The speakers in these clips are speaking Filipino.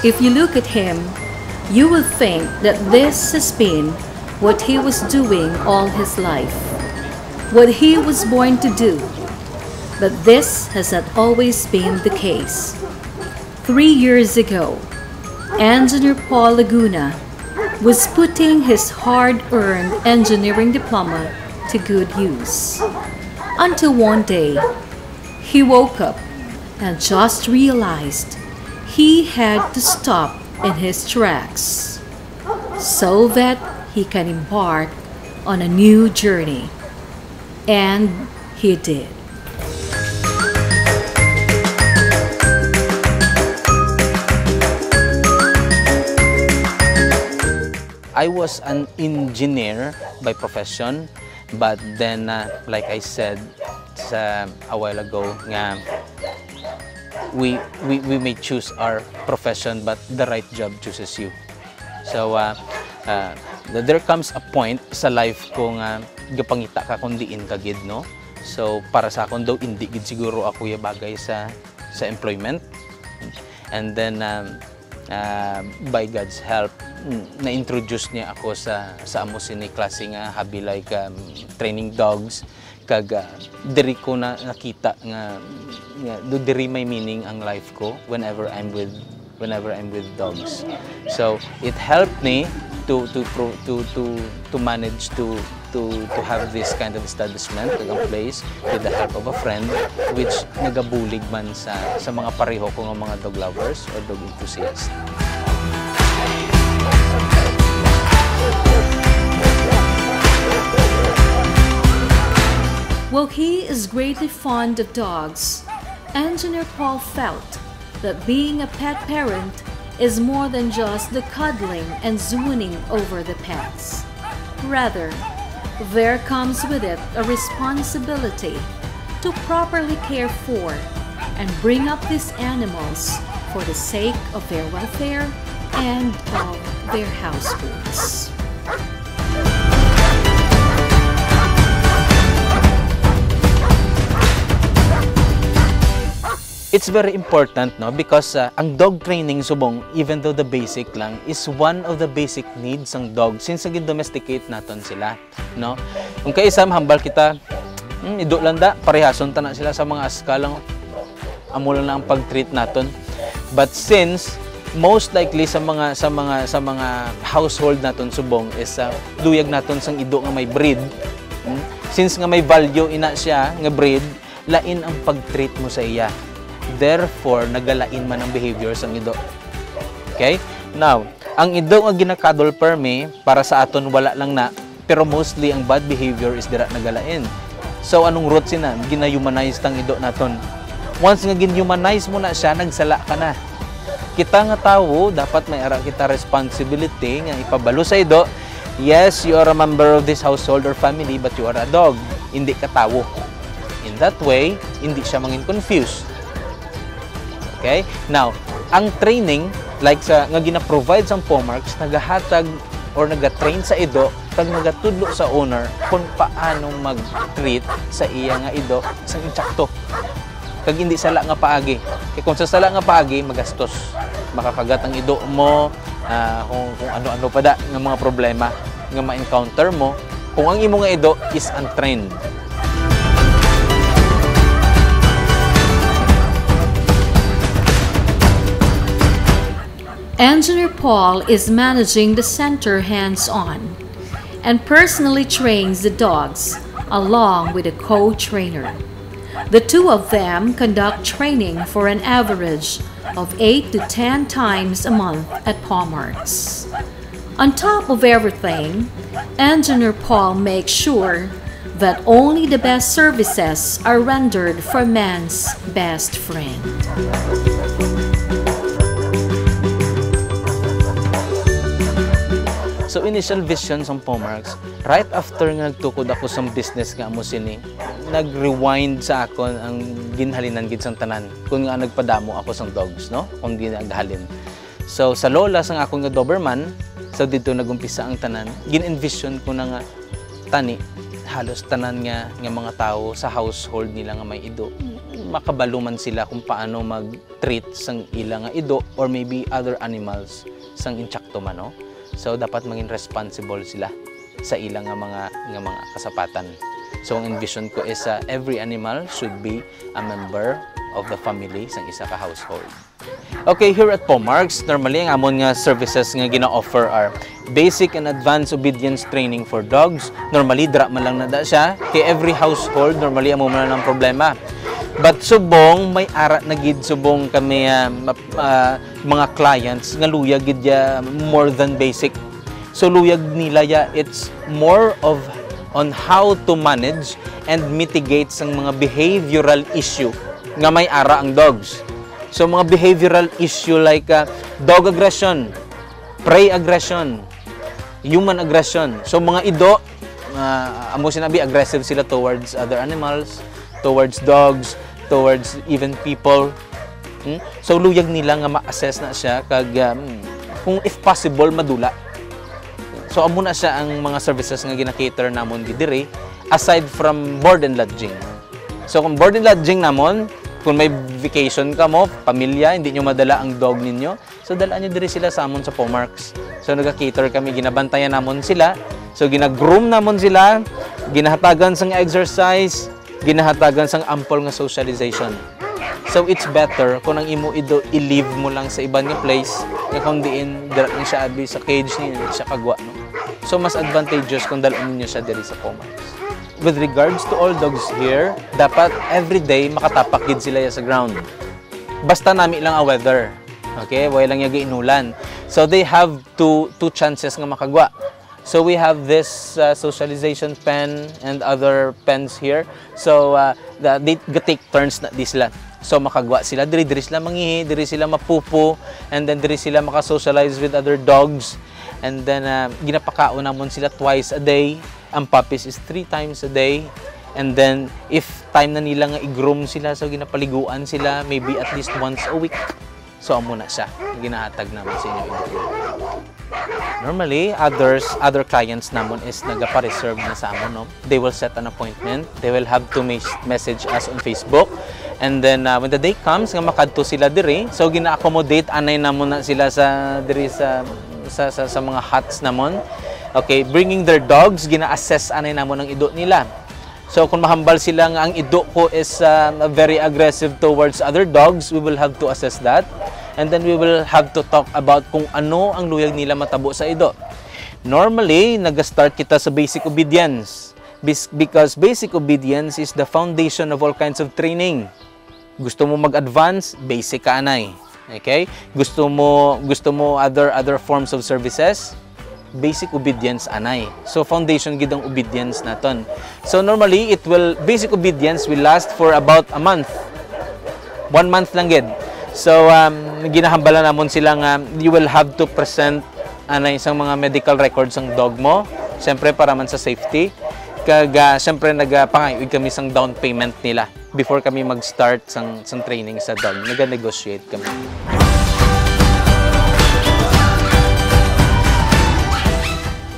If you look at him, you will think that this has been what he was doing all his life, what he was born to do. But this has not always been the case. 3 years ago, Engineer Paul Laguna was putting his hard-earned engineering diploma to good use. Until one day, he woke up and just realized he had to stop in his tracks so that he can embark on a new journey. And he did. I was an engineer by profession, but then, like I said a while ago, we may choose our profession, but the right job chooses you. So, there comes a point sa life ko nga gapangita ka kung diin ka gid, no? So, para sa akon daw, hindi gid siguro ako bagay sa employment. And then, by God's help, na-introduce niya ako sa amo sini klase nga hobby like training dogs, kag diri ko na nakita nga diri may meaning ang life ko whenever I'm with dogs. So it helped me to manage to have this kind of establishment, a place with the help of a friend, which nagabulig man sa mga pareho ko nga mga dog lovers or dog enthusiasts. While he is greatly fond of dogs, Engineer Paul felt that being a pet parent is more than just the cuddling and swooning over the pets. Rather, there comes with it a responsibility to properly care for and bring up these animals for the sake of their welfare and of their households. It's very important, no, because ang dog training subong, even though the basic lang, is one of the basic needs ng dog since naging domesticate naton sila, no. Kung kaisam hambal kita, ido lang da parehason ta na sila sa mga askalang amo lang ang pag-treat naton. But since most likely sa mga household naton subong is duyag naton sang ido nga may breed, since nga may value ina siya nga breed, lain ang pag-treat mo sa iya. Therefore, nagalain man ang behaviors ang ido. Okay? Now, ang ido nga ginakadol per me, para sa aton wala lang na, pero mostly ang bad behavior is dira nagalain. So, anong root sina? Gina-humanize tang ido naton. Once nga gin-humanize mo na siya, nagsala ka na. Kita nga tao, dapat may ara kita responsibility nga ipabalo sa ido. Yes, you are a member of this household or family, but you are a dog. Hindi ka tao. In that way, hindi siya mangin confused. Okay? Now, ang training, like sa nga gina-provide sa POMARKS, nagahatag or naga-train sa ido, pag nagatudlo sa owner kung paano mag-treat sa iya nga ido sa insakto. Kag hindi sala nga paagi. Kaya kung sa sala nga paagi, magastos. Makakagat ang ido mo, kung ano-ano pa da ng mga problema nga ma-encounter mo, kung ang imo nga ido is untrained. Engineer Paul is managing the center hands-on and personally trains the dogs along with a co-trainer. The two of them conduct training for an average of 8 to 10 times a month at POMARKS. On top of everything, Engineer Paul makes sure that only the best services are rendered for man's best friend. So initial vision sa POMARKS, right after nga nagtukod ako sa business nga mo sini, nag-rewind sa akon ang ginhalinan gid sang tanan. Kung nga nagpadamo ako sang dogs, no? Kung ginaghalin. So sa lola sang akong nga Doberman, so dito nagumpisa ang tanan. Gin-envision ko na nga tani halos tanan nga mga tao sa household nila nga may ido. makabaluman sila kung paano mag-treat sang ilang nga ido or maybe other animals sang insyakto man, no? So dapat maging responsible sila sa ilang nga mga kasapatan. So ang envision ko is every animal should be a member of the family sang isa ka household. Okay, here at Pomarks, normally ang amon nga services nga gina-offer are basic and advanced obedience training for dogs. Normally dra man lang nada siya kay every household normally amo man lang problema. But subong may ara na gid subong kami mga clients nga luyag gid more than basic. So luyag nila it's more of on how to manage and mitigate sang mga behavioral issue nga may ara ang dogs. So mga behavioral issue like dog aggression, prey aggression, human aggression. So mga ido, amo sinabi aggressive sila towards other animals, towards dogs, towards even people. So luyag nila nga ma-assess na siya kag kung if possible madula. So amo na siya ang mga services nga gina-cater namon didiri aside from board and lodging. So kung board and lodging namon, kung may vacation ka mo, pamilya, hindi nyo madala ang dog ninyo, so dalaan nyo diri sila sa amon sa Pomarks. So nag-cater kami, ginabantayan namon sila, so gina-groom namon sila, ginahatagan sang exercise, ginahatagan sang ample nga socialization. So it's better kung ang imo ido i-leave mo lang sa ibang nga place, nga kung diin dala niya siya abi sa cage niya, siya kagwa, no? So mas advantageous kung dalaan niyo siya diri sa Pomarks. With regards to all dogs here, dapat every day makatapak gid sila sa ground. Basta nami lang ang weather. Okay? Way lang yung inulan. So they have two chances nga makagwa. So we have this socialization pen and other pens here. So they take turns na di sila. So makagwa sila, diri sila mangihi, diri sila mapupo, and then diri sila makasocialize with other dogs. And then ginapakaon namon sila twice a day. Ang puppies is 3 times a day. And then, if time na nila nga i-groom sila, so ginapaliguan sila, maybe at least once a week. So, amo na siya. Ginahatag naman sa inyo. Normally, other clients namon is nagapa-reserve na sa amon, no? They will set an appointment. They will have to message us on Facebook. And then, when the day comes, nga makadto sila diri, so gina-accommodate anay namon na sila sa diri sa mga huts namon. Okay, bringing their dogs, gina-assess anay namon ang ido nila. So kung mahambal sila nga ang ido ko is very aggressive towards other dogs, we will have to assess that. And then we will have to talk about kung ano ang luyag nila matabo sa ido. Normally, nag-start kita sa basic obedience. Because basic obedience is the foundation of all kinds of training. Gusto mo mag-advance, basic ka anay. Okay? Gusto mo other forms of services, basic obedience anay. So foundation gid ang obedience naton. So normally basic obedience will last for about a month. 1 month lang gid. So ginahambala namon sila nga you will have to present anay isang mga medical records ang dog mo. Siyempre para man sa safety. Kag siyempre nagpangayod kami sang down payment nila before kami mag-start sang training sa dog. Nag-negotiate kami.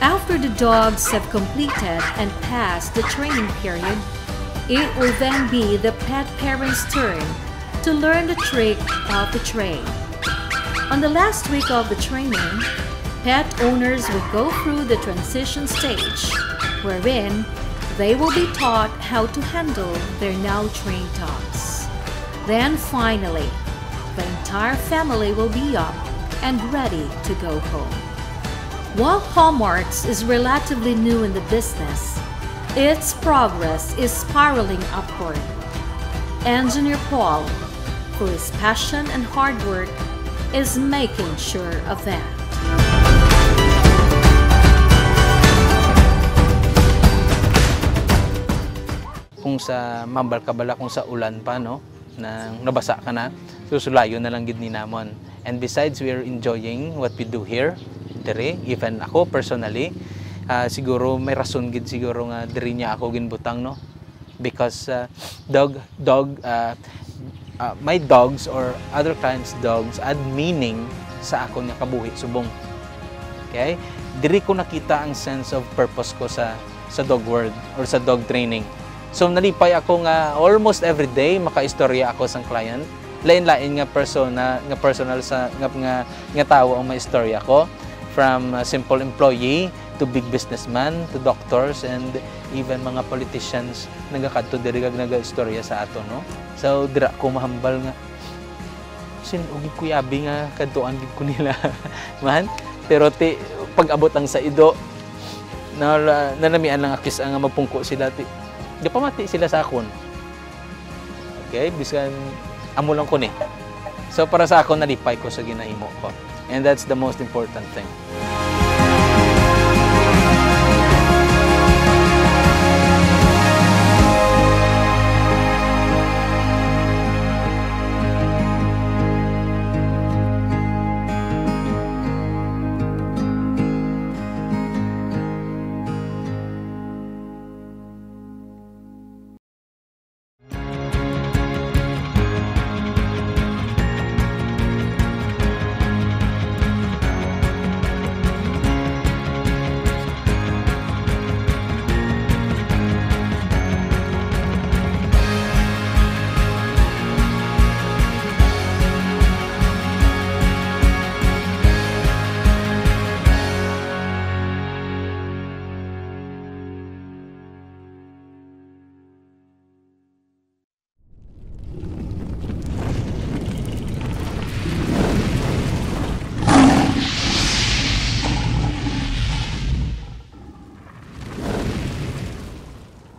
After the dogs have completed and passed the training period, it will then be the pet parent's turn to learn the trick of the trade. On the last week of the training, pet owners will go through the transition stage, wherein they will be taught how to handle their now trained dogs. Then finally, the entire family will be up and ready to go home. While Pomarks is relatively new in the business, its progress is spiraling upward. Engineer Paul, through his passion and hard work, is making sure of that. Kung sa mambal kabala kung sa ulan pa, no, nang nabasa ka na, susulayo na lang gid ni namon. And besides, we are enjoying what we do here. Dere, even ako personally, siguro may rason gid siguro nga diri niya ako ginbutang, no, because my dogs or other clients' dogs add meaning sa ako nga kabuhi subong. Okay, diri ko nakita ang sense of purpose ko sa dog world or sa dog training. So nalipay ako nga almost every day makaistorya ako sa client. Lain-lain nga persona, nga personal sa nga tawo ang maistorya ko, from simple employee to big businessman to doctors and even mga politicians nagakadto diri kag nagaistorya sa ato, no. So dira ko mahambal nga ug kuyabi nga kadtuan gid ko nila man, pero pag-abot ang sa ido nalamian lang akis nga magpungko sila di pamati sila sa akon. Okay, bisan amo lang ko ni. So para sa ako nalipay ko sa ginahimo ko, and that's the most important thing.